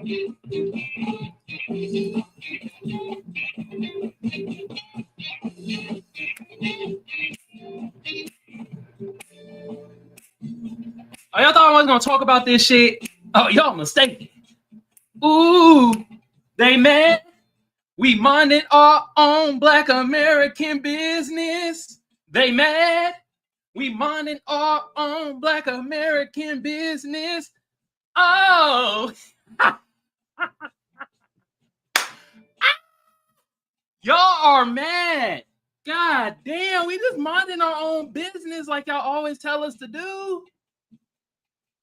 Oh, y'all thought I was gonna talk about this shit? Oh, y'all mistaken. Ooh, they mad. We minding our own Black American business. They mad. We minding our own Black American business. Oh. Y'all are mad. God damn, we just minding our own business like y'all always tell us to do.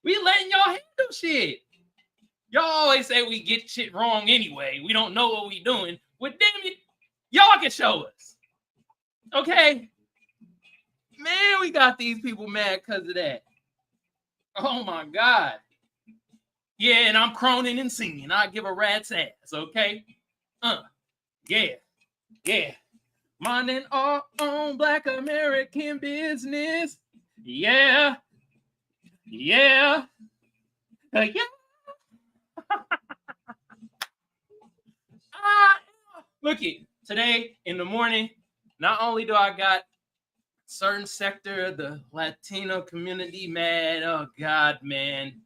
We letting y'all handle shit. Y'all always say we get shit wrong anyway. We don't know what we doing. Well, damn it, y'all can show us. Okay? Man, we got these people mad because of that. Oh my God. Yeah, and I'm croning and singing. I give a rat's ass, okay? Yeah. Minding our own Black American business. Yeah. Look it, today in the morning, not only do I got certain sector of the Latino community mad, oh God, man,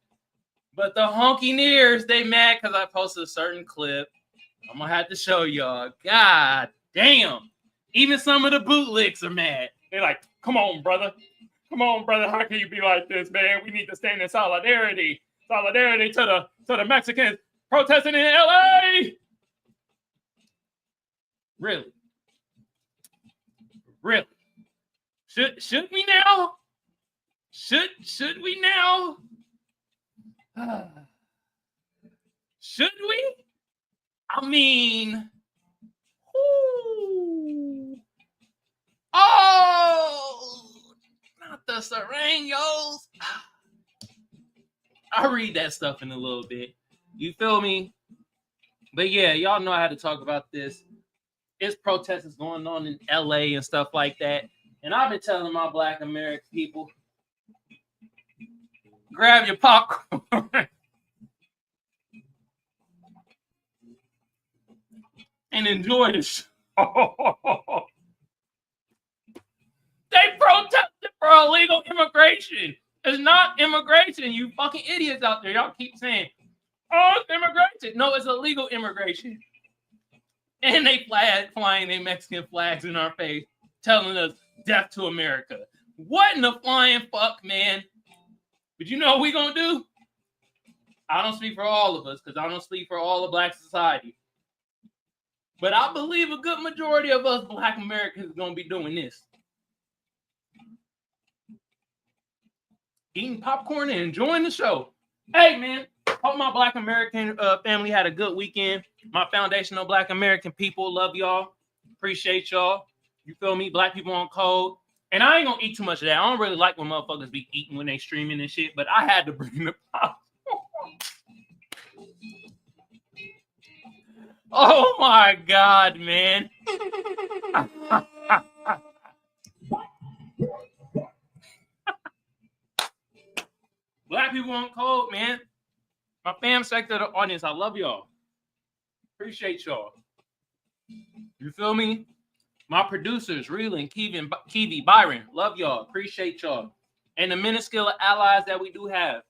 but the honky nears, they mad because I posted a certain clip. I'm gonna have to show y'all. God damn. Even some of the bootlicks are mad. They're like, come on, brother. How can you be like this, man? We need to stand in solidarity. Solidarity to the Mexicans protesting in LA. Really? Should we now? Should we now? Should we? I mean, oh, not the Serranos. I'll read that stuff in a little bit. You feel me? But yeah, y'all know how to talk about this. It's protests going on in LA and stuff like that. And I've been telling my Black American people, grab your popcorn. And enjoy the show. They protested for illegal immigration. It's not immigration, you fucking idiots out there. Y'all keep saying, oh, it's immigration. No, it's illegal immigration. And they flying their Mexican flags in our face, telling us death to America. What in the flying fuck, man? But you know what we gonna do? I don't speak for all of us, because I don't speak for all of Black society. But I believe a good majority of us Black Americans are gonna be doing this. Eating popcorn and enjoying the show. Hey, man, hope my Black American family had a good weekend. My foundational Black American people, love y'all. Appreciate y'all. You feel me? Black people on code. And I ain't gonna eat too much of that. I don't really like when motherfuckers be eating when they streaming and shit, but I had to bring the popcorn. Oh my God, man. Black people on code, man. My fam sector of the audience, I love y'all. Appreciate y'all. You feel me? My producers, Reelan, Kiveon, Byron, love y'all. Appreciate y'all. And the minuscule allies that we do have.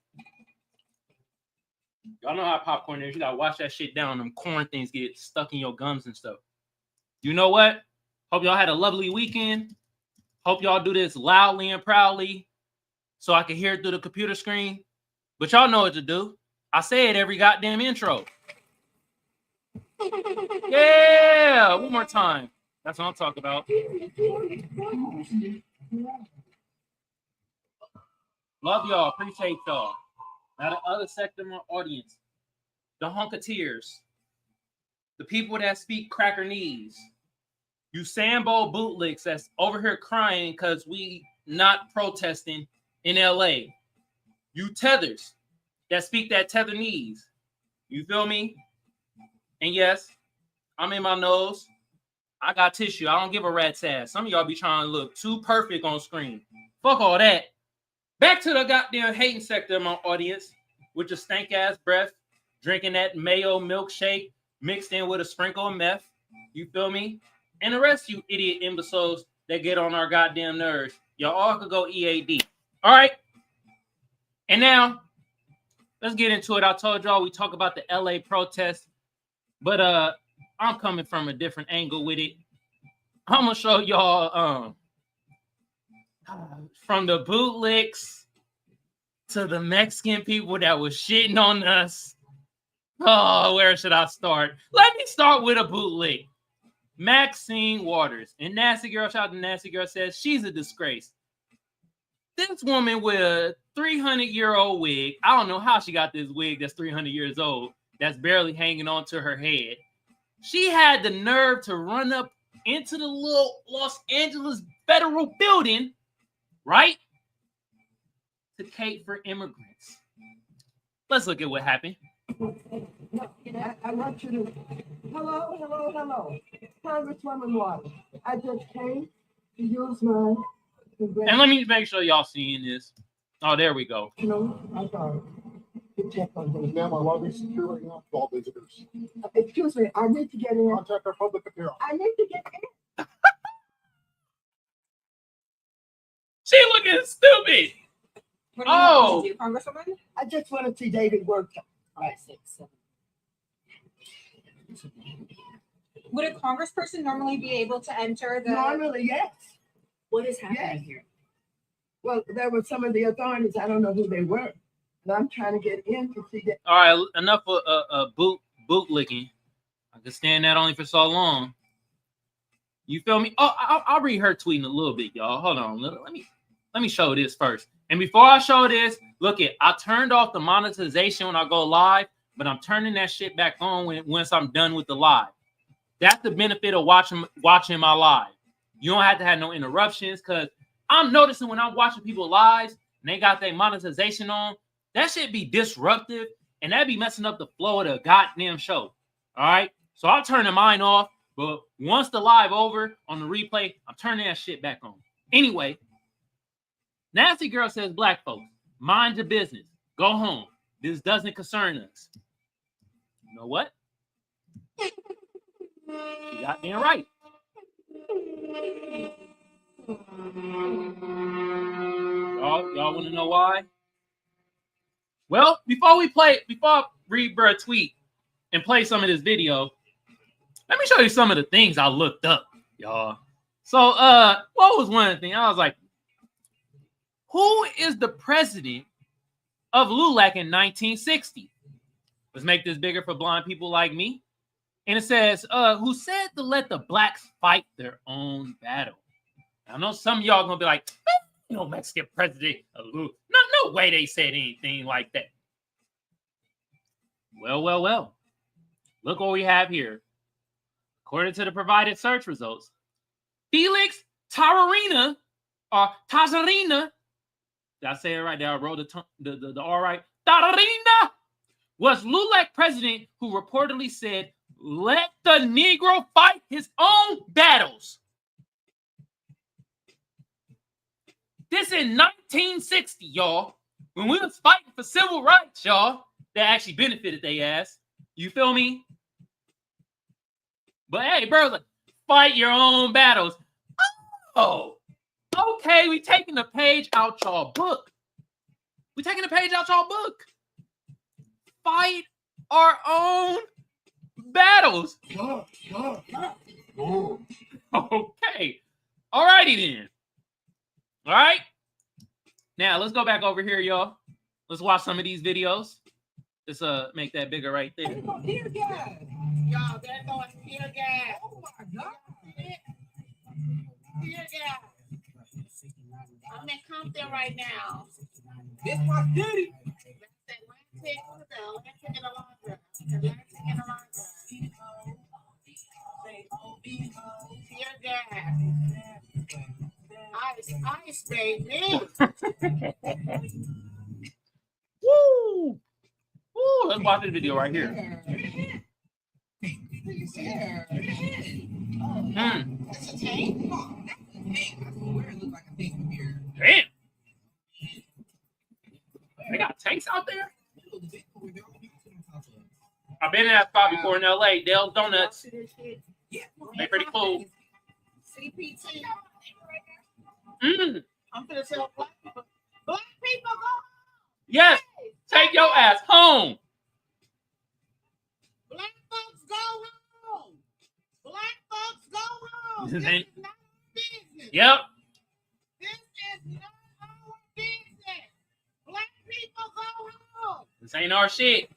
Y'all know how popcorn is. You gotta wash that shit down. Them corn things get stuck in your gums and stuff. You know what? Hope y'all had a lovely weekend. Hope y'all do this loudly and proudly so I can hear it through the computer screen. But y'all know what to do. I say it every goddamn intro. Yeah, one more time. That's what I'm talking about. Love y'all. Appreciate y'all. Now the other sector of my audience, the hunketeers, the people that speak cracker knees, you Sambo bootlicks that's over here crying because we not protesting in LA. You tethers that speak that tether knees. You feel me? And yes, I'm in my nose. I got tissue. I don't give a rat's ass. Some of y'all be trying to look too perfect on screen. Fuck all that. Back to the goddamn hating sector of my audience with your stank ass breath, drinking that mayo milkshake mixed in with a sprinkle of meth. You feel me? And the rest of you idiot imbeciles that get on our goddamn nerves, y'all all could go EAD. All right. And now, let's get into it. I told y'all we talk about the LA protest, but I'm coming from a different angle with it. I'm gonna show y'all from the bootlicks to the Mexican people that was shitting on us. Oh, where should I start? Let me start with a bootlick. Maxine Waters. And Nasty Girl, shout out to Nasty Girl, says she's a disgrace. This woman with a 300-year-old wig, I don't know how she got this wig that's 300 years old, that's barely hanging onto her head. She had the nerve to run up into the little Los Angeles federal building, right? To cape for immigrants. Let's look at what happened. No, I want you to. Hello. Congresswoman Waters. I just came to use my. And let me make sure y'all seeing this. Oh, there we go. No, I thought. Check on them. Ma'am, I love you security on all visitors. Excuse me, I need to get in. Contact our public appeal. I need to get in. She looking stupid. What do you want to do, Congresswoman? I just want to see David work. 5, 6, 7. Would a congressperson normally be able to enter the? Normally, yes. What is happening Yes. here? Well, there were some of the authorities. I don't know who they were. And I'm trying to get in to see that. All right, enough of bootlicking. I could stand that only for so long. You feel me? Oh, I'll read her tweeting a little bit, y'all. Hold on. Let me show this first. And before I show this, look it. I turned off the monetization when I go live, but I'm turning that shit back on once I'm done with the live. That's the benefit of watching my live. You don't have to have no interruptions, because I'm noticing when I'm watching people lives and they got their monetization on, that shit be disruptive, and that be messing up the flow of the goddamn show. All right? So I'm turning mine off, but once the live over on the replay, I'm turning that shit back on. Anyway, Nasty Girl says, black folks, mind your business. Go home. This doesn't concern us. You know what? She got me right. Y'all want to know why? Well, before I read Bruh tweet and play some of this video, let me show you some of the things I looked up, y'all. So, what was one of the things? I was like, who is the president of LULAC in 1960? Let's make this bigger for blind people like me. And it says, who said to let the blacks fight their own battle? I know some of y'all gonna be like, no Mexican president of LULAC. No way they said anything like that. Well. Look what we have here. According to the provided search results, Felix Tararina, or Tazarina, did I say it right? Did I roll the R right? Tararina was LULAC president who reportedly said, let the Negro fight his own battles. This in 1960, y'all. When we was fighting for civil rights, y'all, that actually benefited their ass. You feel me? But hey, bro, like, fight your own battles. Oh, okay, we taking a page out y'all book. We taking a page out y'all book. Fight our own battles. Okay. All righty then. All right. Now let's go back over here, y'all. Let's watch some of these videos. Let's make that bigger right there. Tear gas. Y'all, they're going tear gas. Oh my God. Tear gas. I'm in Compton right now. This my city. Atlantic in Alondra. Tear gas. Ice, baby. Woo! Woo! Let's watch this video right here. That's a tank. Damn. They got tanks out there? I've been in that spot before in LA. Dale's Donuts. They pretty cool. CPT. Mm. I'm gonna tell black people go. Yes. Take your ass home. Black folks go home. Black folks go home. This This ain't- is not our business. Yep. This is not our business. Black people go home. This ain't our shit.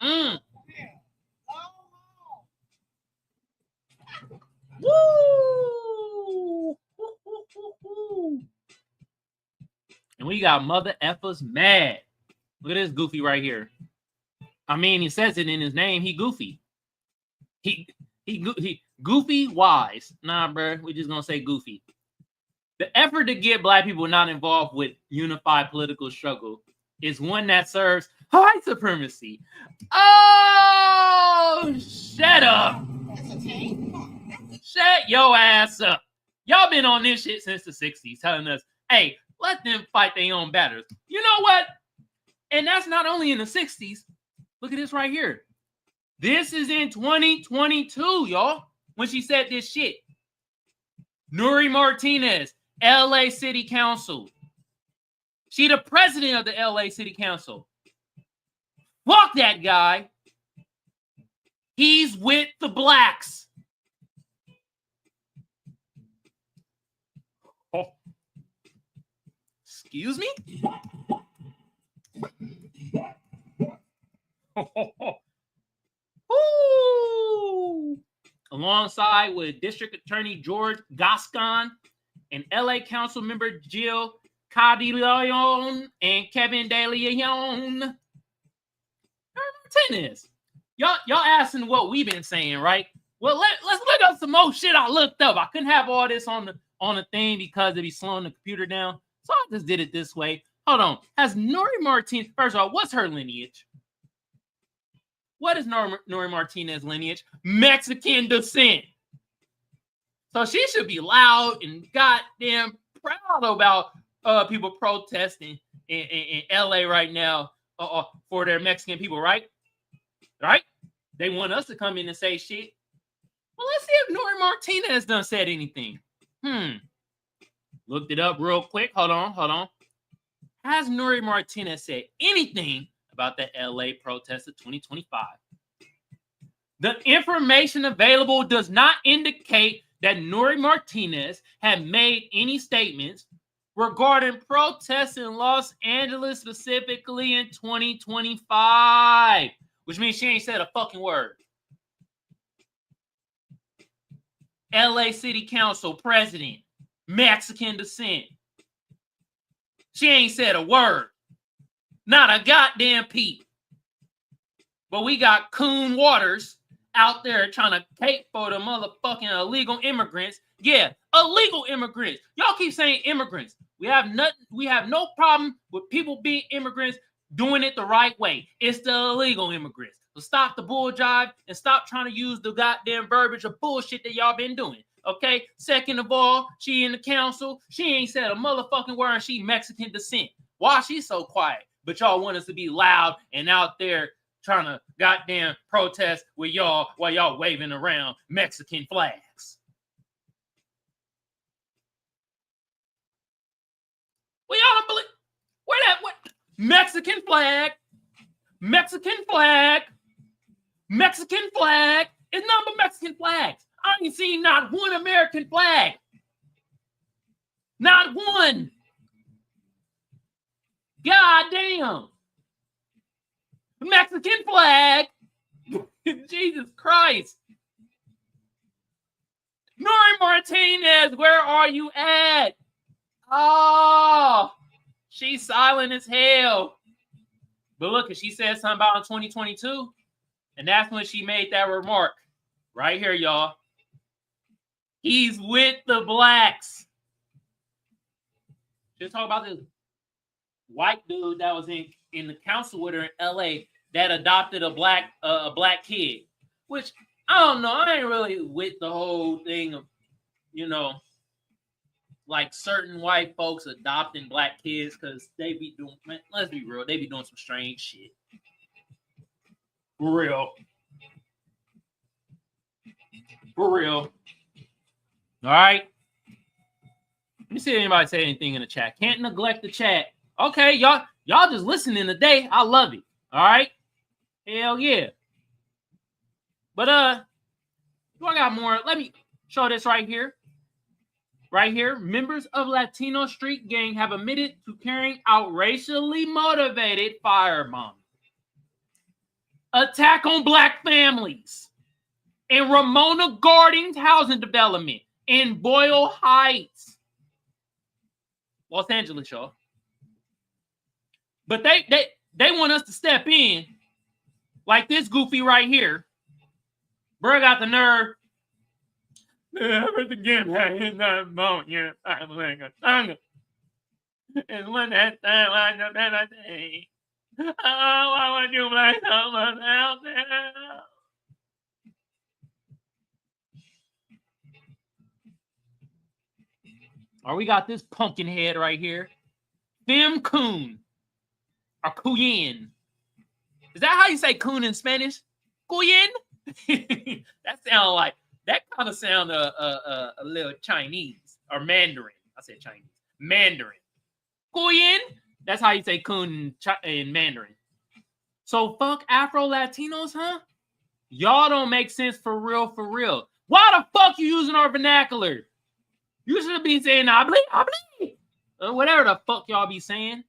Mm. Yeah. Go home. Woo! And we got mother effers mad. Look at this goofy right here. I mean, he says it in his name. He goofy. He goofy wise. Nah, bro. We're just gonna say goofy. The effort to get black people not involved with unified political struggle is one that serves white supremacy. Oh, shut up. That's a change. Shut your ass up. Y'all been on this shit since the 60s telling us, hey, let them fight their own battles. You know what? And that's not only in the 60s. Look at this right here. This is in 2022, y'all, when she said this shit. Nuri Martinez, LA City Council. She the president of the LA City Council. Fuck that guy. He's with the blacks. Oh. Excuse me? Ooh. Alongside with District Attorney George Gascon and LA Council member Jill Cardillon and Kevin De Leon. Martinez. Y'all asking what we've been saying, right? Well, let's look up some more shit I looked up. I couldn't have all this on the thing because it'd be slowing the computer down. So I just did it this way. Hold on. Has Nuri Martinez, first of all, what's her lineage? What is Nuri Martinez lineage? Mexican descent. So she should be loud and goddamn proud about people protesting in LA right now for their Mexican people, right? Right? They want us to come in and say shit. Well, let's see if Nuri Martinez done said anything. Looked it up real quick. Hold on. Has Nuri Martinez said anything about the LA protest of 2025? The information available does not indicate that Nuri Martinez had made any statements regarding protests in Los Angeles, specifically in 2025, which means she ain't said a fucking word. LA City Council president, Mexican descent. She ain't said a word. Not a goddamn peep. But we got Coon Waters out there trying to cape for the motherfucking illegal immigrants. Yeah, illegal immigrants. Y'all keep saying immigrants. We have no problem with people being immigrants doing it the right way. It's the illegal immigrants. So stop the bull jive and stop trying to use the goddamn verbiage of bullshit that y'all been doing. Okay? Second of all, she in the council. She ain't said a motherfucking word and she Mexican descent. Why she's so quiet? But y'all want us to be loud and out there trying to goddamn protest with y'all while y'all waving around Mexican flags. Well, y'all don't believe where that what Mexican flag, Mexican flag, Mexican flag. It's nothing but Mexican flags. I ain't seen not one American flag. Not one. God damn. Mexican flag. Jesus Christ. Nuri Martinez, where are you at? Oh, she's silent as hell. But look, she said something about in 2022, and that's when she made that remark. Right here, y'all. He's with the blacks. Just talk about this white dude that was in the council with her in LA that adopted a black kid. Which, I don't know, I ain't really with the whole thing of, like certain white folks adopting black kids because they be doing, man, let's be real, they be doing some strange shit. For real. For real. All right. Let me see if anybody say anything in the chat. Can't neglect the chat. Okay, y'all just listening today. I love it. All right. Hell yeah. But I got more. Let me show this right here. Right here. Members of Latino street gang have admitted to carrying out racially motivated firebombing. Attack on black families in Ramona Gardens housing development in Boyle Heights, Los Angeles, y'all. But they want us to step in like this goofy right here. Bro got the nerve. Never again in that moment, yeah. I'm like a tongue. And when that time I know that I say, oh, why would you play someone else? Or we got this pumpkin head right here. Fem Coon. Or Cuyen. Is that how you say coon in Spanish? Cuyen? That kind of sound a little Chinese. Or Mandarin. I said Chinese. Mandarin. Cuyen? That's how you say coon in Mandarin. So fuck Afro-Latinos, huh? Y'all don't make sense for real, for real. Why the fuck you using our vernacular? You should be saying "habli, habli," or whatever the fuck y'all be saying.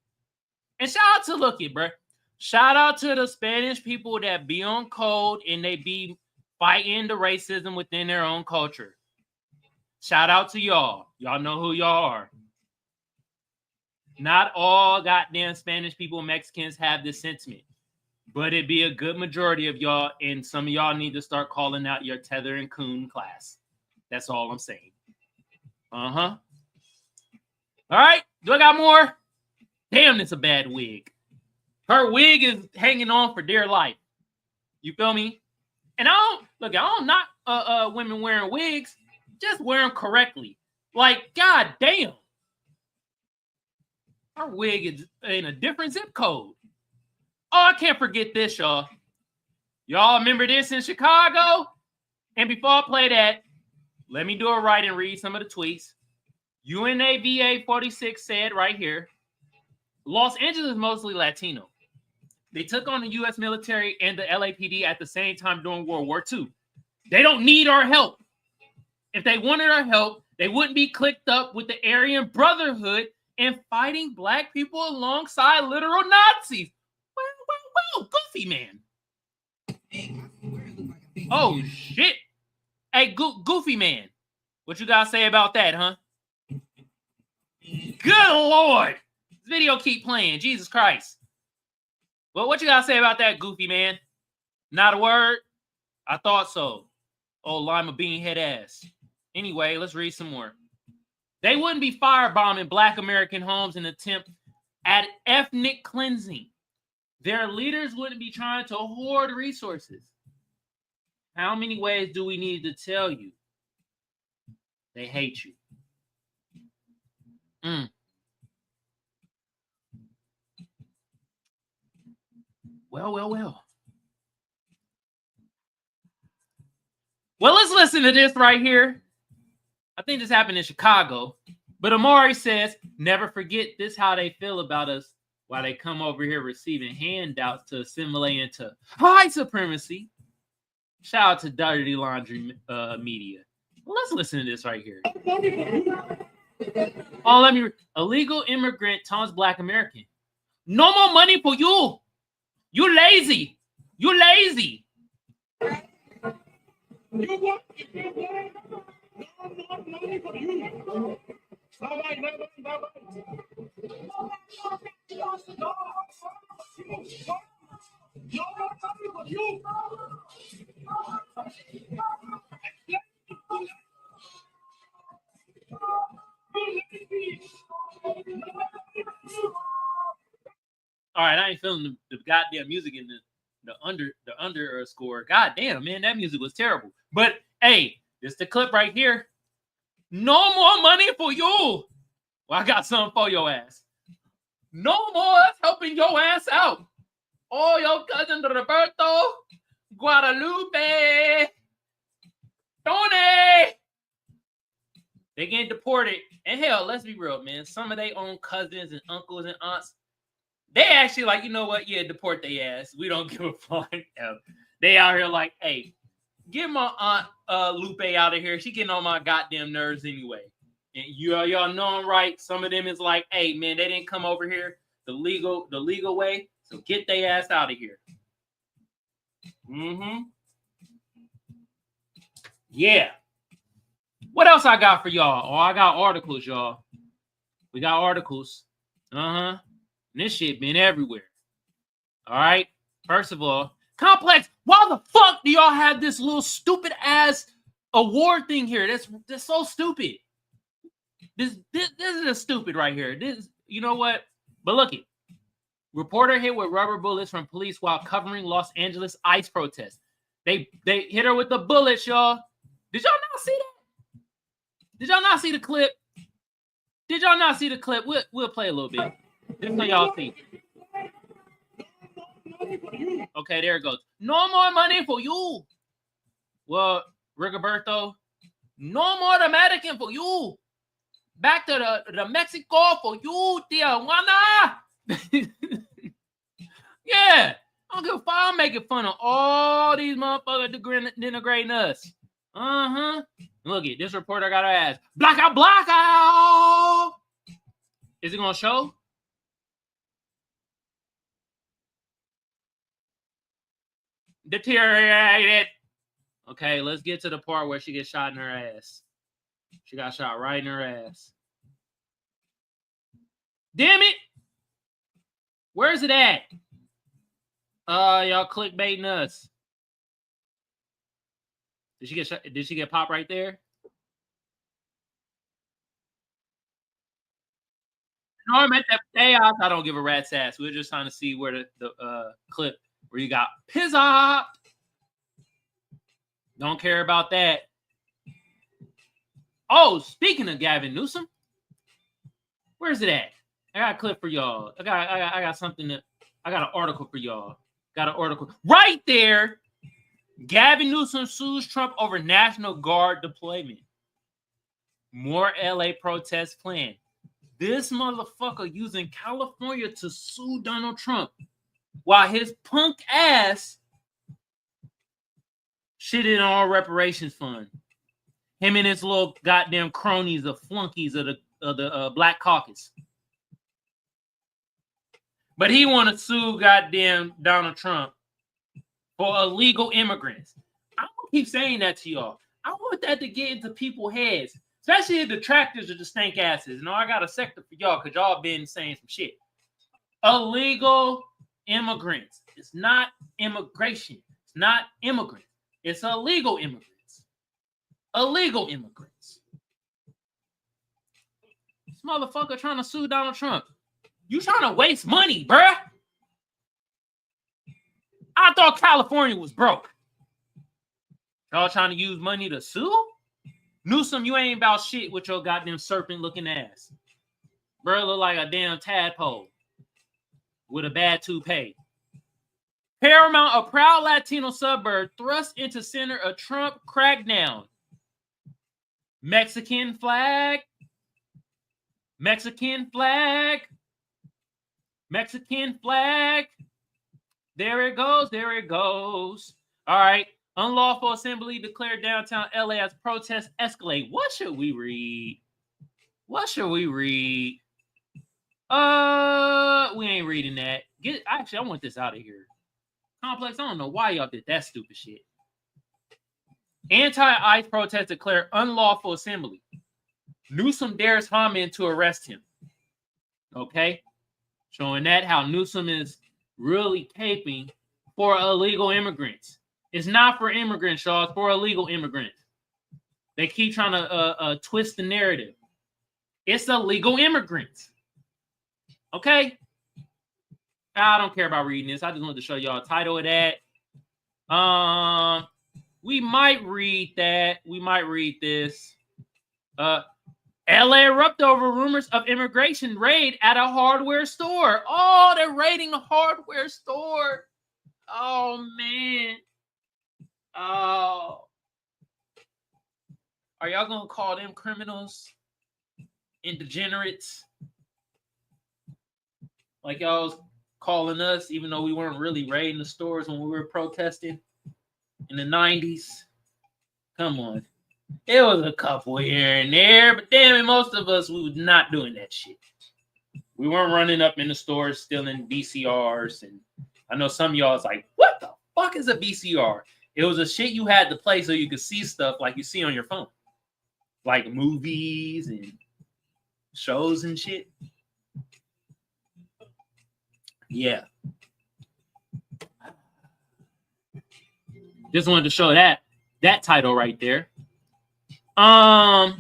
And shout out to look it, bro. Shout out to the Spanish people that be on code and they be fighting the racism within their own culture. Shout out to y'all. Y'all know who y'all are. Not all goddamn Spanish people, Mexicans have this sentiment, but it be a good majority of y'all, and some of y'all need to start calling out your Tether and Coon class. That's all I'm saying. All right. Do I got more? Damn, it's a bad wig. Her wig is hanging on for dear life. You feel me? And I don't knock women wearing wigs. Just wear them correctly. Like, god damn. Her wig is in a different zip code. Oh, I can't forget this, y'all. Y'all remember this in Chicago? And before I play that, let me do it right and read some of the tweets. UNAVA 46 said right here, Los Angeles is mostly Latino. They took on the U.S. military and the LAPD at the same time during World War II. They don't need our help. If they wanted our help, they wouldn't be clicked up with the Aryan Brotherhood and fighting black people alongside literal Nazis. Well, goofy man. Oh, shit. Hey, goofy man. What you gotta say about that, huh? Good Lord. This video keep playing. Jesus Christ. Well, what you gotta say about that, goofy man? Not a word? I thought so. Oh, lima bean head ass. Anyway, let's read some more. They wouldn't be firebombing black American homes in an attempt at ethnic cleansing. Their leaders wouldn't be trying to hoard resources. How many ways do we need to tell you? They hate you. Well. Well, let's listen to this right here. I think this happened in Chicago. But Amari says, never forget this how they feel about us while they come over here receiving handouts to assimilate into white supremacy. Shout out to Dirty Laundry Media. Well, let's listen to this right here. Oh, illegal immigrant taunts black American. No more money for you. You lazy. You lazy. You want no money for you. All right, I ain't feeling the goddamn music in the underscore. God damn, man, that music was terrible. But hey, this the clip right here. No more money for you. Well, I got something for your ass. No more helping your ass out. Oh, your cousin Roberto, Guadalupe, Tony. They getting deported. And hell, let's be real, man. Some of their own cousins and uncles and aunts, they actually like, you know what? Yeah, deport their ass. We don't give a fuck. They out here like, hey, get my aunt Lupe out of here. She getting on my goddamn nerves anyway. And y'all know I'm right. Some of them is like, hey, man, they didn't come over here the legal way. So get their ass out of here. Mm-hmm. Yeah. What else I got for y'all? Oh, I got articles, y'all. We got articles. Uh-huh. And this shit been everywhere. All right. First of all, Complex, why the fuck do y'all have this little stupid ass award thing here? That's so stupid. This is a stupid right here. This, you know what? But look it. Reporter hit with rubber bullets from police while covering Los Angeles ICE protest. They hit her with the bullets, y'all. Did y'all not see that? Did y'all not see the clip? Did y'all not see the clip? We'll play a little bit. This is how y'all see. Okay, there it goes. No more money for you. Well, Rigoberto, no more American for you. Back to the Mexico for you, Tijuana. Yeah. I don't give a fuck. I'm making fun of all these motherfuckers denigrating us. Uh-huh. Look at this reporter got her ass. Blackout. Is it gonna show? Deteriorated. Okay, let's get to the part where she gets shot in her ass. She got shot right in her ass. Damn it! Where is it at? Y'all clickbaiting us. Did she get shot? Did she get popped right there? No, I meant that chaos. I don't give a rat's ass. We're just trying to see where the clip where you got pizza. Don't care about that. Oh, speaking of Gavin Newsom, where's it at? I got a clip for y'all. I got something that I got an article for y'all. Got an article right there. Gavin Newsom sues Trump over National Guard deployment. More LA protests planned. This motherfucker using California to sue Donald Trump while his punk ass shitted on reparations fund. Him and his little goddamn cronies, the flunkies of the Black Caucus. But he want to sue goddamn Donald Trump for illegal immigrants. I don't keep saying that to y'all. I want that to get into people's heads, especially the detractors of the stank asses. You know, I got a sector for y'all because y'all been saying some shit. Illegal immigrants. It's not immigration. It's not immigrants. It's illegal immigrants. Illegal immigrants. This motherfucker trying to sue Donald Trump. You trying to waste money, bruh? I thought California was broke. Y'all trying to use money to sue? Newsom, you ain't about shit with your goddamn serpent-looking ass. Bruh look like a damn tadpole with a bad toupee. Paramount, a proud Latino suburb thrust into center of Trump crackdown. Mexican flag. Mexican flag. Mexican flag. There it goes. There it goes. All right. Unlawful assembly declared downtown LA as protests escalate. What should we read? What should we read? We ain't reading that. Actually, I want this out of here. Complex, I don't know why y'all did that stupid shit. Anti-ICE protest declared unlawful assembly. Newsom dares Hammond to arrest him. Okay. Showing that how Newsom is really caping for illegal immigrants. It's not for immigrants, y'all. It's for illegal immigrants. They keep trying to twist the narrative. It's illegal immigrants. Okay? I don't care about reading this. I just wanted to show y'all a title of that. We might read that. We might read this. LA erupted over rumors of immigration raid at a hardware store. Oh, they're raiding a hardware store. Oh, man. Oh. Are y'all going to call them criminals and degenerates? Like y'all was calling us, even though we weren't really raiding the stores when we were protesting in the 90s. Come on. It was a couple here and there, but damn it, most of us, we were not doing that shit. We weren't running up in the stores stealing VCRs. And I know some of y'all is like, what the fuck is a VCR? It was a shit you had to play so you could see stuff like you see on your phone. Like movies and shows and shit. Yeah. Just wanted to show that title right there. I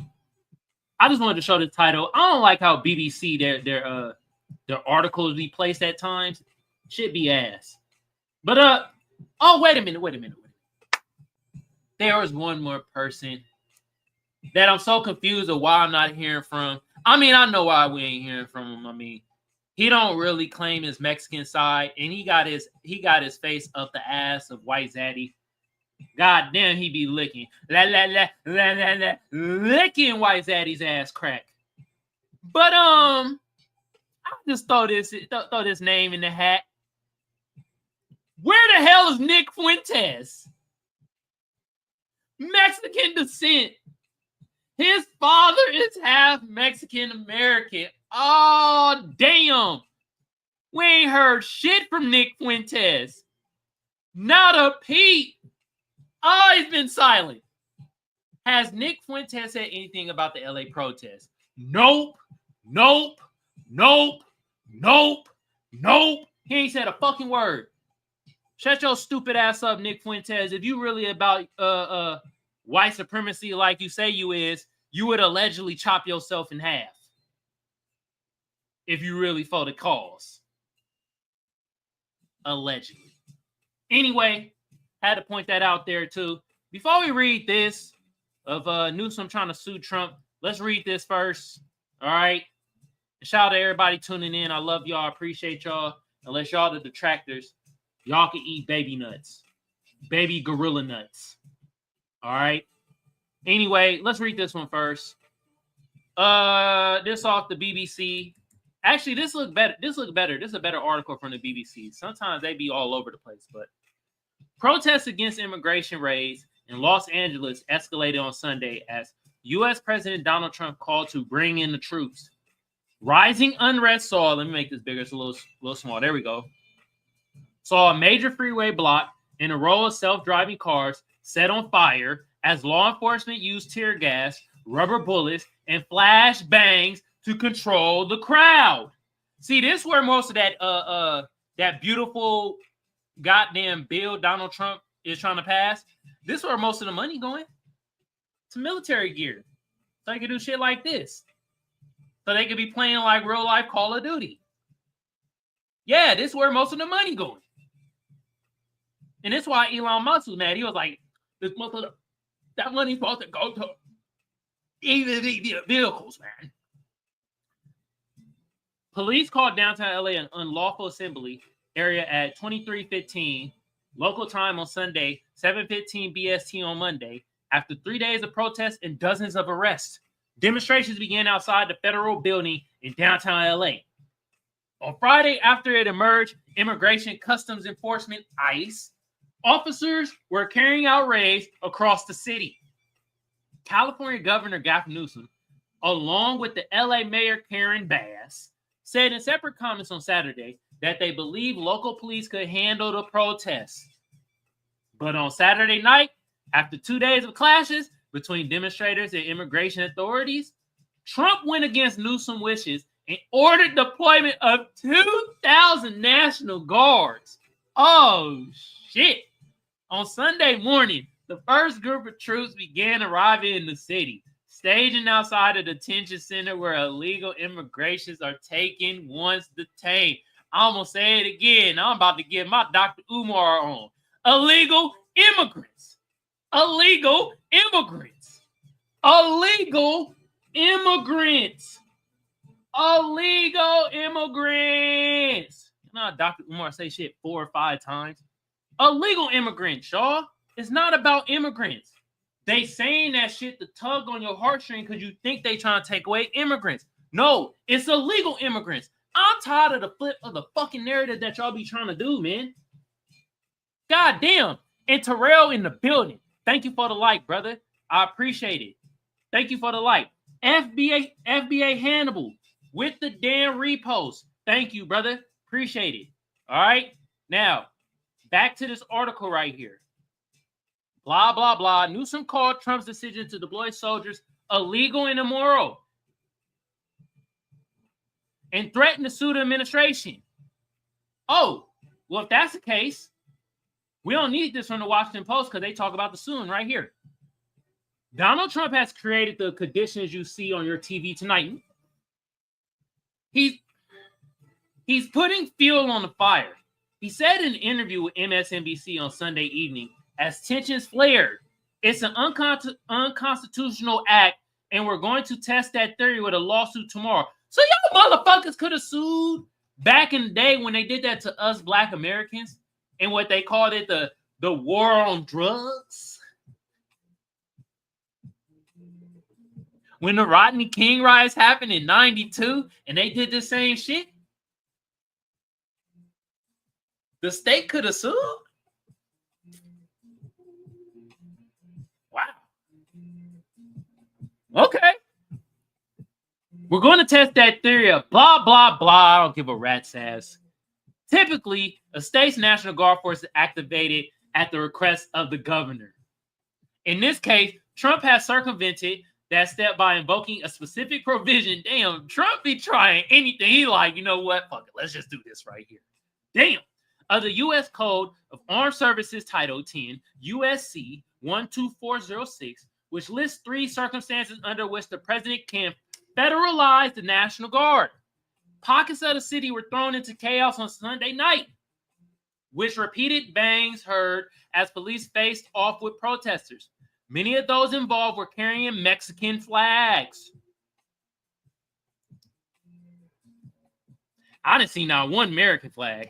just wanted to show the title. I don't like how BBC their articles be placed at times. Should be ass. But oh, wait a minute. There was one more person that I'm so confused of why I'm not hearing from. I mean, I know why we ain't hearing from him. I mean, he don't really claim his Mexican side, and he got his face up the ass of White Zaddy. God damn, he be licking licking White Zaddy's ass crack. But I just throw this name in the hat. Where the hell is Nick Fuentes? Mexican descent. His father is half Mexican American. Oh, damn. We ain't heard shit from Nick Fuentes. Not a peep. Oh, he's been silent. Has Nick Fuentes said anything about the LA protest? Nope. He ain't said a fucking word. Shut your stupid ass up, Nick Fuentes. If you really about white supremacy like you say you is, you would allegedly chop yourself in half. If you really for the cause. Allegedly. Anyway, had to point that out there too. Before we read this of Newsom trying to sue Trump, let's read this first. All right. Shout out to everybody tuning in. I love y'all. I appreciate y'all. Unless y'all the detractors, y'all can eat baby nuts. Baby gorilla nuts. All right. Anyway, let's read this one first. This off the BBC. Actually, this look better. This is a better article from the BBC. Sometimes they be all over the place, but protests against immigration raids in Los Angeles escalated on Sunday as U.S. President Donald Trump called to bring in the troops. Rising unrest saw, let me make this bigger, it's a little small. There we go. Saw a major freeway block and a row of self-driving cars set on fire as law enforcement used tear gas, rubber bullets, and flash bangs to control the crowd. See, this is where most of that beautiful goddamn bill Donald Trump is trying to pass. This is where most of the money going. To military gear. So they can do shit like this. So they could be playing like real life Call of Duty. Yeah, this is where most of the money going. And that's why Elon Musk was mad. He was like, that money's supposed to go to EV vehicles, man. Police called downtown LA an unlawful assembly area at 2315 local time on Sunday, 7:15 BST on Monday, after 3 days of protests and dozens of arrests. Demonstrations began outside the federal building in downtown LA. On Friday, after it emerged, Immigration Customs Enforcement, ICE, officers were carrying out raids across the city. California Governor Gavin Newsom, along with the LA Mayor Karen Bass, said in separate comments on Saturday that they believe local police could handle the protests. But on Saturday night, after 2 days of clashes between demonstrators and immigration authorities, Trump went against Newsom's wishes and ordered deployment of 2,000 National Guards. Oh, shit. On Sunday morning, the first group of troops began arriving in the city, staging outside a detention center where illegal immigrants are taken once detained. I'm going to say it again. I'm about to get my Dr. Umar on. Illegal immigrants. Illegal immigrants. Illegal immigrants. Illegal immigrants. You know, Dr. Umar say shit 4 or 5 times. Illegal immigrants, y'all. It's not about immigrants. They saying that shit to tug on your heartstring because you think they trying to take away immigrants. No, it's illegal immigrants. I'm tired of the flip of the fucking narrative that y'all be trying to do, man. God damn. And Terrell in the building. Thank you for the like, brother. I appreciate it. Thank you for the like. FBA Hannibal with the damn repost. Thank you, brother. Appreciate it. All right. Now, back to this article right here. Blah, blah, blah. Newsom called Trump's decision to deploy soldiers illegal and immoral and threatened to sue the administration. Oh, well, if that's the case, we don't need this from the Washington Post because they talk about the suing right here. Donald Trump has created the conditions you see on your TV tonight. He's putting fuel on the fire. He said in an interview with MSNBC on Sunday evening, as tensions flared, it's an unconstitutional act, and we're going to test that theory with a lawsuit tomorrow. So y'all motherfuckers could have sued back in the day when they did that to us Black Americans and what they called it the war on drugs. When the Rodney King riots happened in 92 and they did the same shit, the state could have sued. Wow. Okay. We're going to test that theory of blah, blah, blah. I don't give a rat's ass. Typically, a state's National Guard force is activated at the request of the governor. In this case, Trump has circumvented that step by invoking a specific provision. Damn, Trump be trying anything. He like, you know what? Fuck it. Let's just do this right here. Damn. Of the U.S. Code of Armed Services Title 10, USC 12406, which lists 3 circumstances under which the president can federalize the National Guard. Pockets of the city were thrown into chaos on Sunday night, which repeated bangs heard as police faced off with protesters. Many of those involved were carrying Mexican flags. I didn't see not one American flag.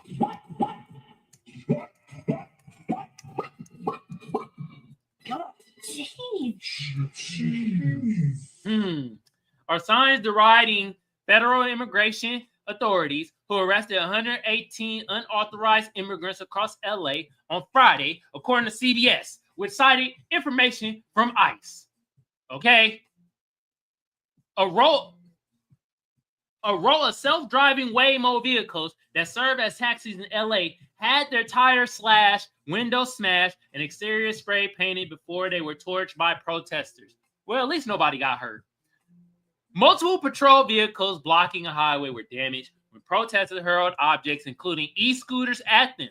Are signs deriding federal immigration authorities who arrested 118 unauthorized immigrants across LA on Friday, according to CBS, which cited information from ICE. Okay? A roll of self-driving Waymo vehicles that serve as taxis in LA had their tires slashed, windows smashed, and exterior spray painted before they were torched by protesters. Well, at least nobody got hurt. Multiple patrol vehicles blocking a highway were damaged when protesters hurled objects, including e-scooters, at them.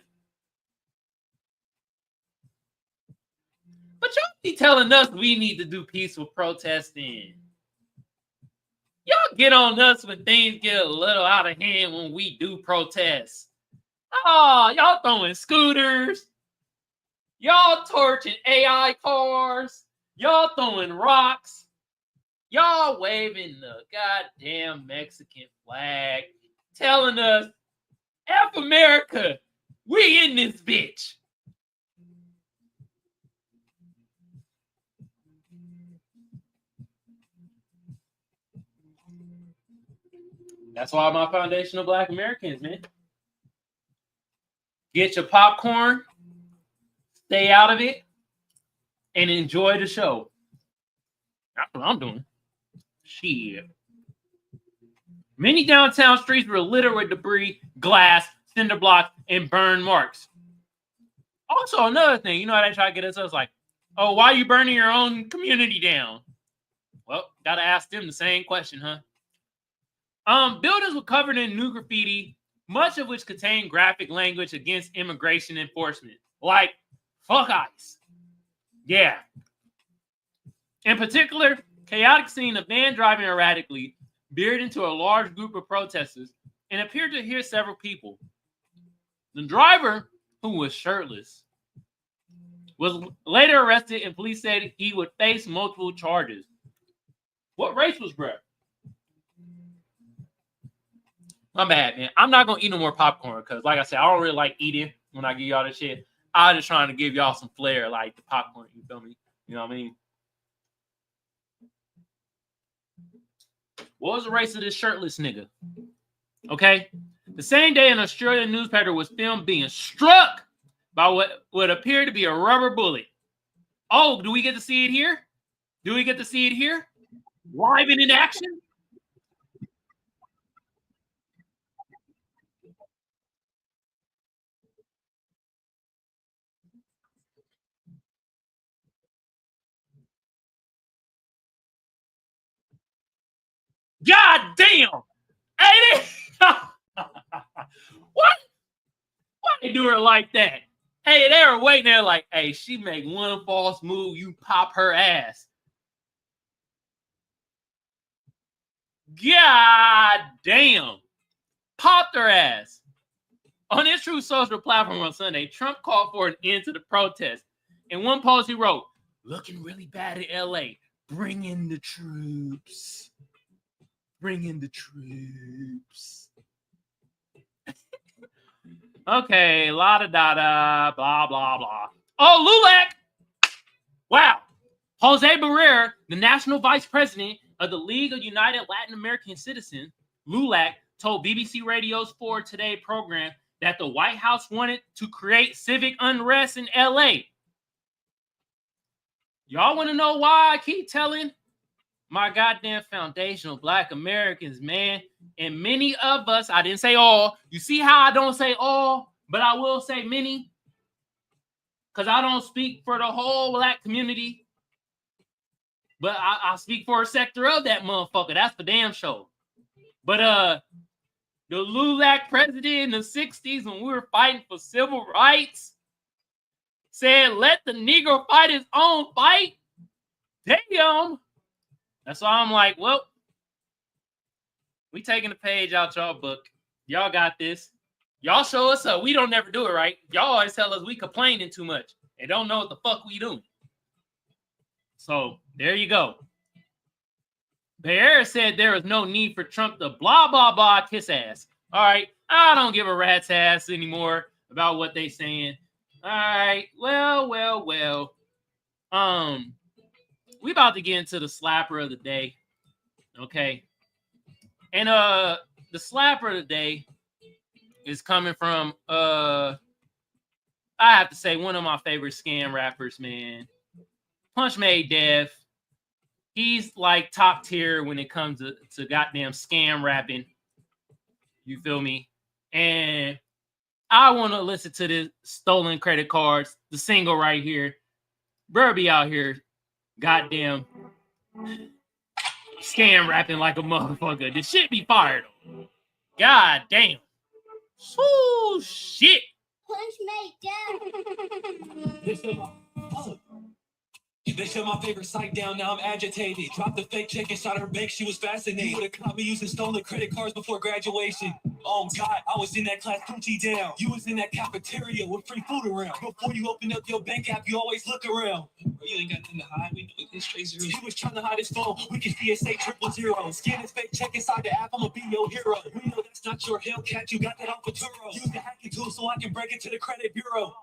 But y'all be telling us we need to do peaceful protesting. Y'all get on us when things get a little out of hand when we do protests. Oh, y'all throwing scooters. Y'all torching AI cars. Y'all throwing rocks. Y'all waving the goddamn Mexican flag. Telling us, F America, we in this bitch. That's why my foundational Black Americans, man. Get your popcorn, stay out of it, and enjoy the show. That's what I'm doing. Shit. Many downtown streets were littered with debris, glass, cinder blocks, and burn marks. Also, another thing, you know how they try to get us? It's like, oh, why are you burning your own community down? Well, gotta ask them the same question, huh? Buildings were covered in new graffiti, much of which contained graphic language against immigration enforcement. Like, fuck ICE. Yeah. In particular, chaotic scene of van driving erratically veered into a large group of protesters and appeared to hit several people. The driver, who was shirtless, was later arrested, and police said he would face multiple charges. What race was Brett? My bad, man. I'm not gonna eat no more popcorn because, like I said, I don't really like eating when I give y'all this shit. I was just trying to give y'all some flair, like the popcorn. You feel me? You know what I mean? What was the race of this shirtless nigga? Okay. The same day, an Australian newspaper was filmed being struck by what appeared to be a rubber bullet. Oh, do we get to see it here? Do we get to see it here? Live and in action? God damn! Hey, what? Why they do her like that? Hey, they were waiting there like, hey, she make one false move, you pop her ass. God damn. Popped her ass. On his True Social platform on Sunday, Trump called for an end to the protest. In one post, he wrote, looking really bad in LA. Bring in the troops. Bring in the troops. Okay, la-da-da-da, blah, blah, blah. Oh, Lulac! Wow. Jose Barrera, the national vice president of the League of United Latin American Citizens, Lulac, told BBC Radio's For Today program that the White House wanted to create civic unrest in LA. Y'all want to know why I keep telling my goddamn foundational Black Americans, man? And many of us, I didn't say all. You see how I don't say all, but I will say many? Because I don't speak for the whole Black community. But I speak for a sector of that motherfucker. That's for damn sure. But the LULAC president in the 60s, when we were fighting for civil rights, said, let the Negro fight his own fight. Damn. That's why I'm like, well, we taking a page out y'all book. Y'all got this. Y'all show us up. We don't never do it right. Y'all always tell us we complaining too much and don't know what the fuck we doing. So there you go. Barrera said there is no need for Trump to blah, blah, blah, kiss ass. All right. I don't give a rat's ass anymore about what they saying. All right. Well. We about to get into the slapper of the day. Okay. And the slapper of the day is coming from I have to say one of my favorite scam rappers, man. Punch Made Dev. He's like top tier when it comes to goddamn scam rapping. You feel me? And I want to listen to this Stolen Credit Cards, the single right here. Bro be out here goddamn scam rapping like a motherfucker. This shit be fired. God damn. Oh shit. Punch made down. They shut my favorite site down, now I'm agitated. Dropped the fake check inside her bank, she was fascinated. You would've caught me using stolen credit cards before graduation. Oh God, I was in that class Gucci down. You was in that cafeteria with free food around. Before you open up your bank app, you always look around. You ain't got nothing to hide, we do it straight zero. He was trying to hide his phone, we can see it say 000. Scan his fake check inside the app, I'ma be your hero. We know that's not your Hellcat, you got that off of Turo. Use the hacking tool so I can break into the credit bureau.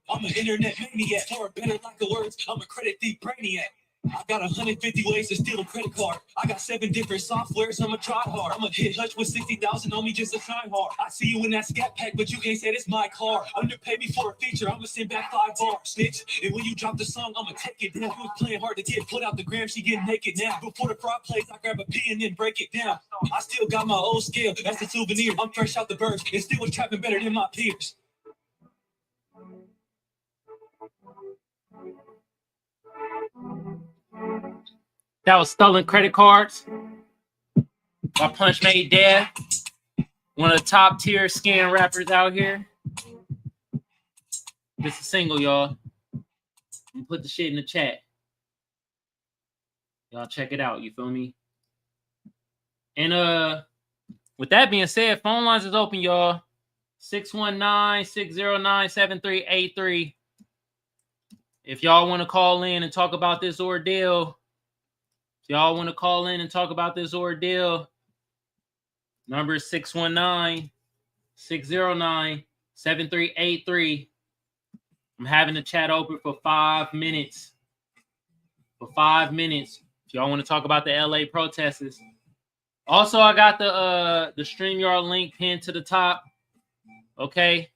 I'm an internet maniac, for a better lack of words, I'm a credit thief brainiac. I got 150 ways to steal a credit card. I got 7 different softwares, I'ma try hard. I'ma hit Hutch with 60,000 on me just to try hard. I see you in that scat pack, but you can't say it's my car. Underpay me for a feature, I'ma send back 5 bars, snitch. And when you drop the song, I'ma take it down. You was playing hard to get, put out the gram, she getting naked now. Before the fraud plays, I grab a P and then break it down. I still got my old scale, that's a souvenir. I'm fresh out the birds, and still was trapping better than my peers. That was Stolen Credit Cards by Punch Made Dev. One of the top tier scam rappers out here. This is a single, y'all. I'm put the shit in the chat. Y'all check it out, you feel me? And with that being said, phone lines is open, y'all. 619-609-7383. If y'all want to call in and talk about this ordeal, If y'all want to call in and talk about this ordeal, number is 619-609-7383. I'm having the chat open for 5 minutes. For 5 minutes. If y'all want to talk about the LA protesters. Also, I got the StreamYard link pinned to the top. Okay.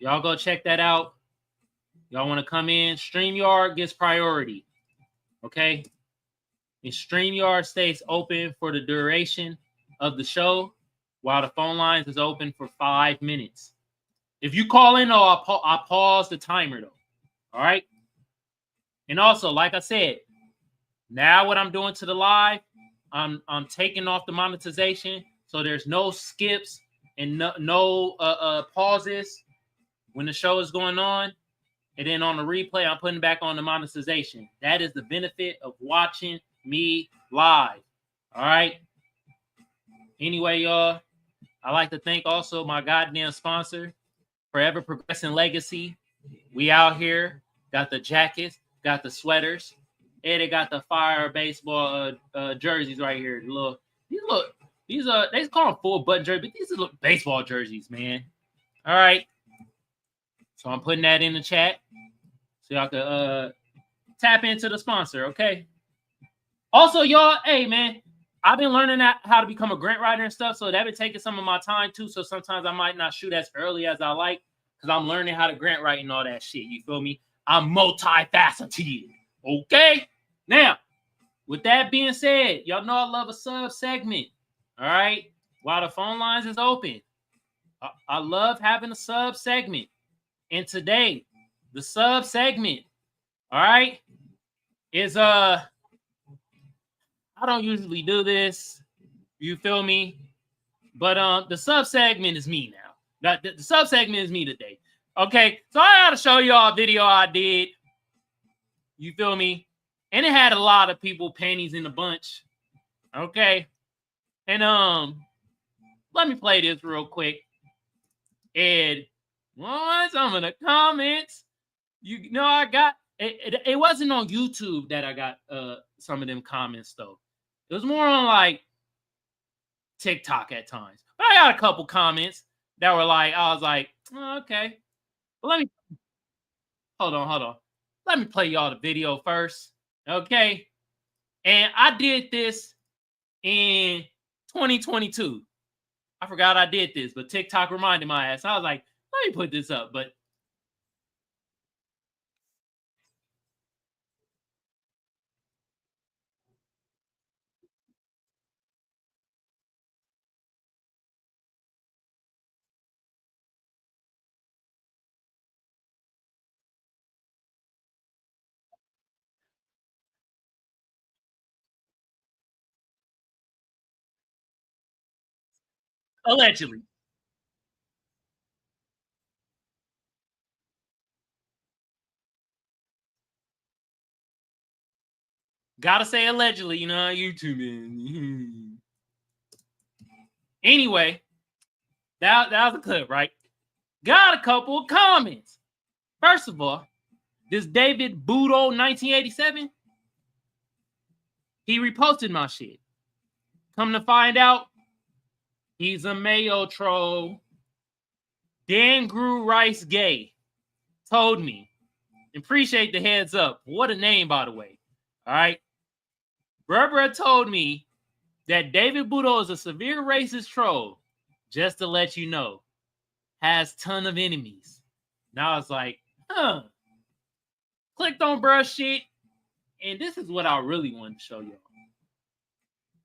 Y'all go check that out. Y'all want to come in. StreamYard gets priority. Okay. And StreamYard stays open for the duration of the show while the phone lines is open for 5 minutes. If you call in, I'll pause the timer, though. All right? And also, like I said, now what I'm doing to the live, I'm taking off the monetization, so there's no skips and no pauses when the show is going on. And then on the replay, I'm putting back on the monetization. That is the benefit of watching me live. All right? Anyway, y'all, I'd like to thank also my goddamn sponsor, Forever Progressing Legacy. We out here. Got the jackets, got the sweaters, and they got the fire baseball jerseys right here. These are they call them full button jerseys, but these are baseball jerseys, man. All right. So I'm putting that in the chat so y'all can tap into the sponsor, okay? Also, y'all, hey man, I've been learning how to become a grant writer and stuff, so that's been taking some of my time too. So sometimes I might not shoot as early as I like because I'm learning how to grant write and all that shit. You feel me? I'm multifaceted. Okay? Now, with that being said, y'all know I love a sub segment. All right? While the phone lines is open, I love having a sub segment. And today, the sub segment, all right, is I don't usually do this. You feel me? But the sub segment is me now. The sub segment is me today. Okay, so I gotta show y'all a video I did. You feel me? And it had a lot of people panties in a bunch. Okay. And let me play this real quick. And some of the comments, you know, I got it wasn't on YouTube that I got some of them comments though. It was more on like TikTok at times. But I got a couple comments that were like, I was like, oh, okay. But let me hold on. Let me play y'all the video first. Okay. And I did this in 2022. I forgot I did this, but TikTok reminded my ass. I was like, let me put this up. But allegedly. Gotta say allegedly, you know, YouTube man. Anyway, that was a clip, right? Got a couple of comments. First of all, this David Budo 1987, he reposted my shit. Come to find out, he's a Mayo troll. Dan Grew Rice Gay told me. Appreciate the heads up. What a name, by the way. All right. Barbara told me that David Budo is a severe racist troll. Just to let you know. Has ton of enemies. Now I was like, clicked on bruh shit. And this is what I really want to show y'all.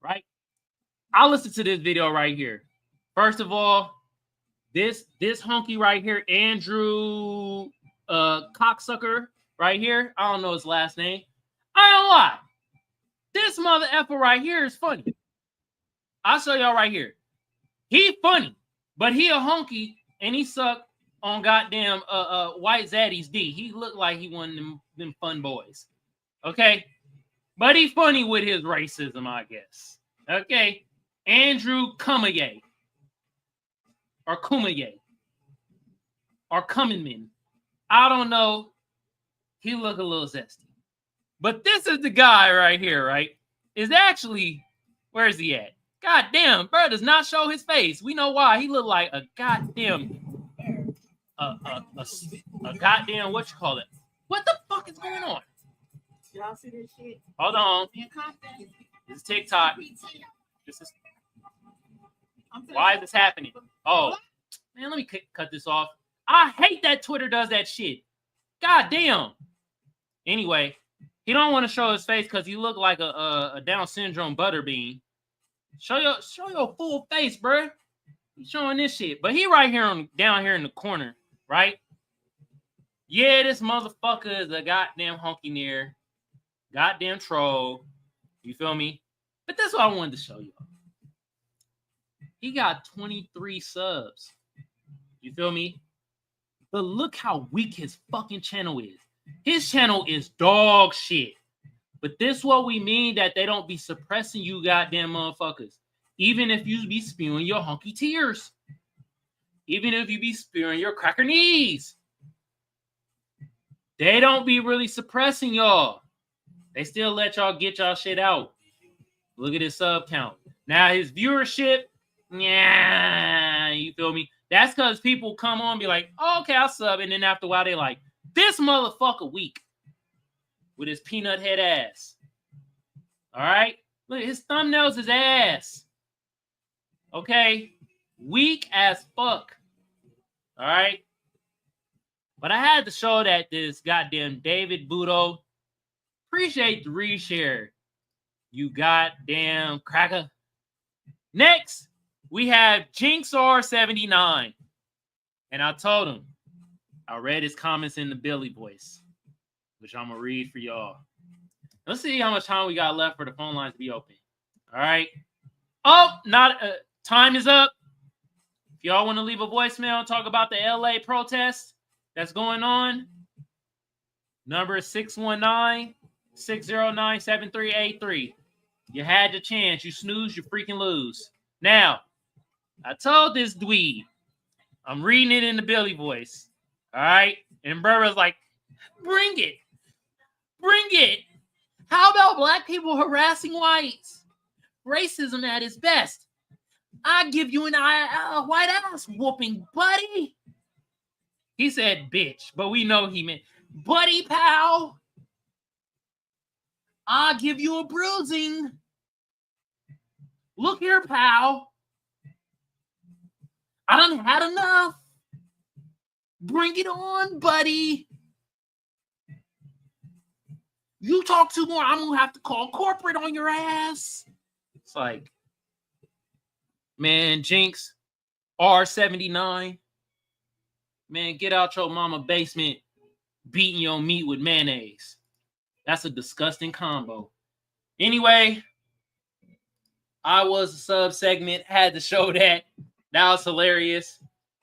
Right? I'll listen to this video right here. First of all, this hunky right here, Andrew Cocksucker right here. I don't know his last name. I don't lie. This mother effer right here is funny. I'll show y'all right here. He funny, but he a hunky and he suck on goddamn White Zaddy's D. He looked like he one of them fun boys. Okay? But he funny with his racism, I guess. Okay? Andrew Kumaye. Or Kumaye. Or Cummingman. I don't know. He look a little zesty. But this is the guy right here, right? is actually, where is he at? God damn, bro does not show his face. We know why. He look like a goddamn, a goddamn, what you call it? What the fuck is going on? Y'all see this shit? Hold on. In Compton. This is TikTok. This is, I'm telling why you. is this happening? Oh, man, let me cut this off. I hate that Twitter does that shit. God damn. Anyway, he don't want to show his face because he look like a Down syndrome butterbean. Show your full face, bro. He's showing this shit, but he right here down here in the corner, right? Yeah, this motherfucker is a goddamn honky near, goddamn troll. You feel me? But that's what I wanted to show y'all. He got 23 subs. You feel me? But look how weak his fucking channel is. His channel is dog shit. But this what we mean that they don't be suppressing you goddamn motherfuckers. Even if you be spewing your honky tears. Even if you be spewing your cracker knees. They don't be really suppressing y'all. They still let y'all get y'all shit out. Look at his sub count. Now his viewership, yeah, you feel me? That's because people come on and be like, oh, okay, I'll sub. And then after a while, they like, this motherfucker weak with his peanut head ass. All right? Look, his thumbnails is ass. Okay? Weak as fuck. All right? But I had to show that this goddamn David Budo, appreciate the reshare, you goddamn cracker. Next, we have JinxR79. And I told him, I read his comments in the Billy voice, which I'm going to read for y'all. Let's see how much time we got left for the phone lines to be open. All right. Oh, time is up. If y'all want to leave a voicemail and talk about the LA protest that's going on, number is 619-609-7383. You had your chance. You snooze, you freaking lose. Now, I told this dweeb, I'm reading it in the Billy voice. All right? And bro was like, bring it. Bring it. How about black people harassing whites? Racism at its best. I give you a white ass whooping, buddy. He said bitch, but we know he meant buddy pal. I'll give you a bruising. Look here, pal. I done had enough. Bring it on, buddy. You talk too more, I'm going to have to call corporate on your ass. It's like, man, Jinx, R79. Man, get out your mama basement beating your meat with mayonnaise. That's a disgusting combo. Anyway, I was a sub segment. Had to show that. That was hilarious.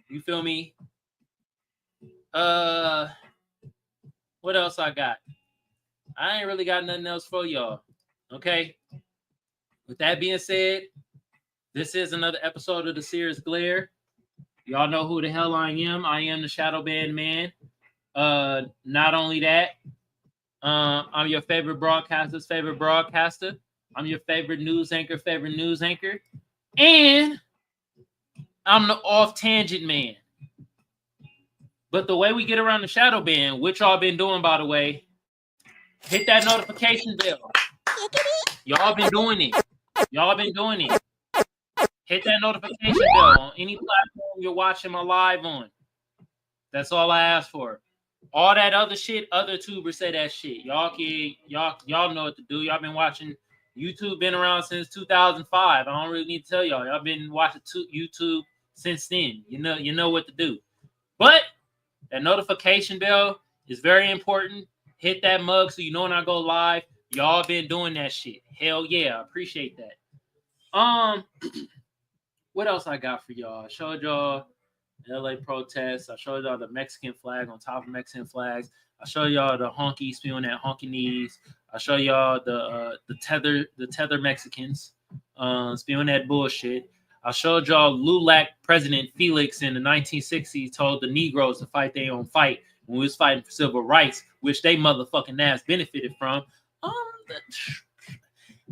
You feel me? What else I got? I ain't really got nothing else for y'all. Okay? With that being said, this is another episode of the Seers Glare. Y'all know who the hell I am. I am the Shadow Band Man. Not only that, I'm your favorite broadcaster's favorite broadcaster. I'm your favorite news anchor. And I'm the off-tangent man. But the way we get around the shadow band, which y'all been doing, by the way, hit that notification bell. Y'all been doing it. Hit that notification bell on any platform you're watching my live on. That's all I ask for. All that other shit, other tubers say that shit. Y'all know what to do. Y'all been watching YouTube, been around since 2005. I don't really need to tell y'all. Y'all been watching YouTube since then. You know what to do. But that notification bell is very important. Hit that mug so you know when I go live. Y'all been doing that shit. Hell yeah, I appreciate that. What else I got for y'all? I showed y'all LA protests. I showed y'all the Mexican flag on top of Mexican flags. I showed y'all the honky spewing at honky knees. I showed y'all the tether Mexicans spewing that bullshit. I showed y'all LULAC President Felix in the 1960s told the Negroes to fight their own fight when we was fighting for civil rights, which they motherfucking ass benefited from.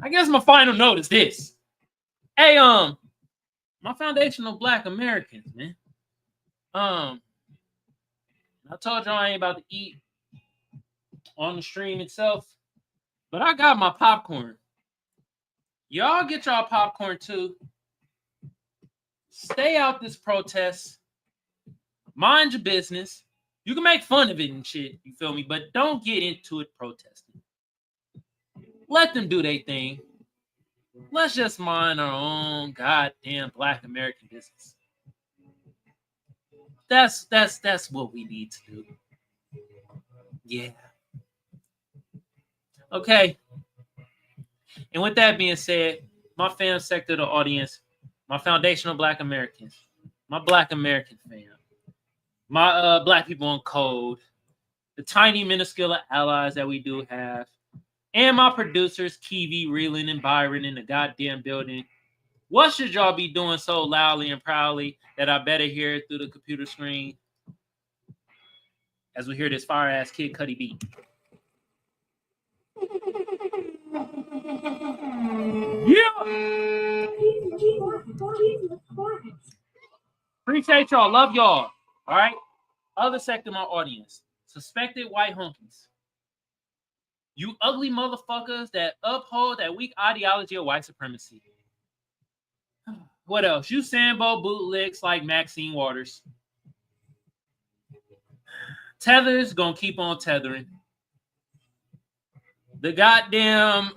I guess my final note is this. Hey, my foundational Black Americans, man. I told y'all I ain't about to eat on the stream itself, but I got my popcorn. Y'all get y'all popcorn too. Stay out this protest. Mind your business. You can make fun of it and shit, you feel me? But don't get into it protesting. Let them do their thing. Let's just mind our own goddamn Black American business. That's what we need to do. Yeah. Okay. And with that being said, my fam sector of the audience, my foundational Black Americans, my Black American fam, my Black people on code, the tiny minuscule allies that we do have, and my producers, Kiveon, Reeling, and Byron in the goddamn building. What should y'all be doing so loudly and proudly that I better hear it through the computer screen as we hear this fire-ass Kid Cudi beat? Yeah! Appreciate y'all. Love y'all. All right? Other sector of my audience. Suspected white honkies. You ugly motherfuckers that uphold that weak ideology of white supremacy. What else? You Sambo bootlicks like Maxine Waters. Tethers gonna keep on tethering. The goddamn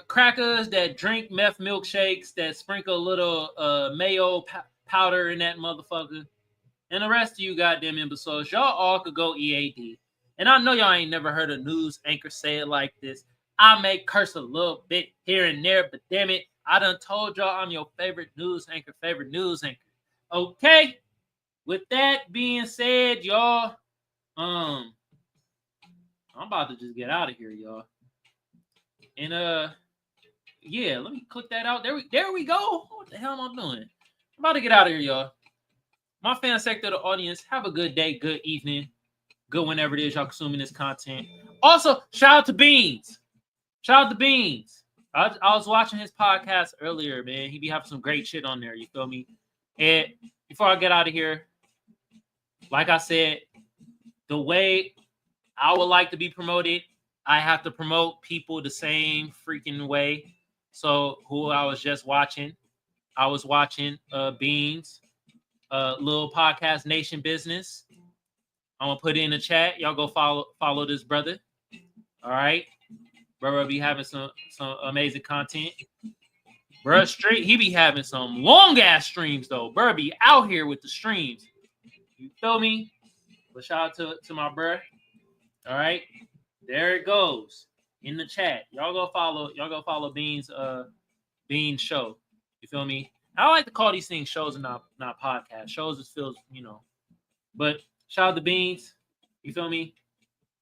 crackers that drink meth milkshakes that sprinkle a little mayo powder in that motherfucker. And the rest of you goddamn imbeciles, y'all all could go EAD. And I know y'all ain't never heard a news anchor say it like this. I may curse a little bit here and there, but damn it, I done told y'all I'm your favorite news anchor. Okay? With that being said, y'all, I'm about to just get out of here, y'all. And yeah, let me click that out. There we go. What the hell am I doing? I'm about to get out of here, y'all. My fan sector of the audience, have a good day, good evening, good whenever it is y'all consuming this content. Also, shout out to Beans. I was watching his podcast earlier, man. He be having some great shit on there, you feel me? And before I get out of here, like I said, the way I would like to be promoted, I have to promote people the same freaking way. So who I was just watching, I was watching Beans, little podcast Nation Business. I'm gonna put it in the chat. Y'all go follow this brother. All right, brother be having some amazing content. Bruh, straight he be having some long ass streams though. Bruh be out here with the streams. You feel me? But shout out to my bruh. All right, there it goes in the chat. Y'all go follow Beans Beans show. You feel me? I like to call these things shows and not podcasts. Shows just feels, you know. But shout out to Beans. You feel me?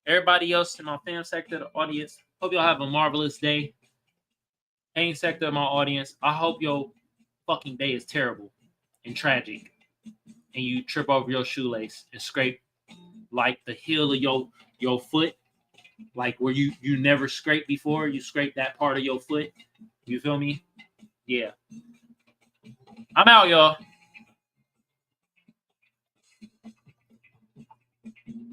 Everybody else in my fam sector of the audience, hope y'all have a marvelous day. Pain sector of my audience, I hope your fucking day is terrible and tragic. And you trip over your shoelace and scrape like the heel of your foot. Like where you never scraped before. You scrape that part of your foot. You feel me? Yeah. I'm out, y'all.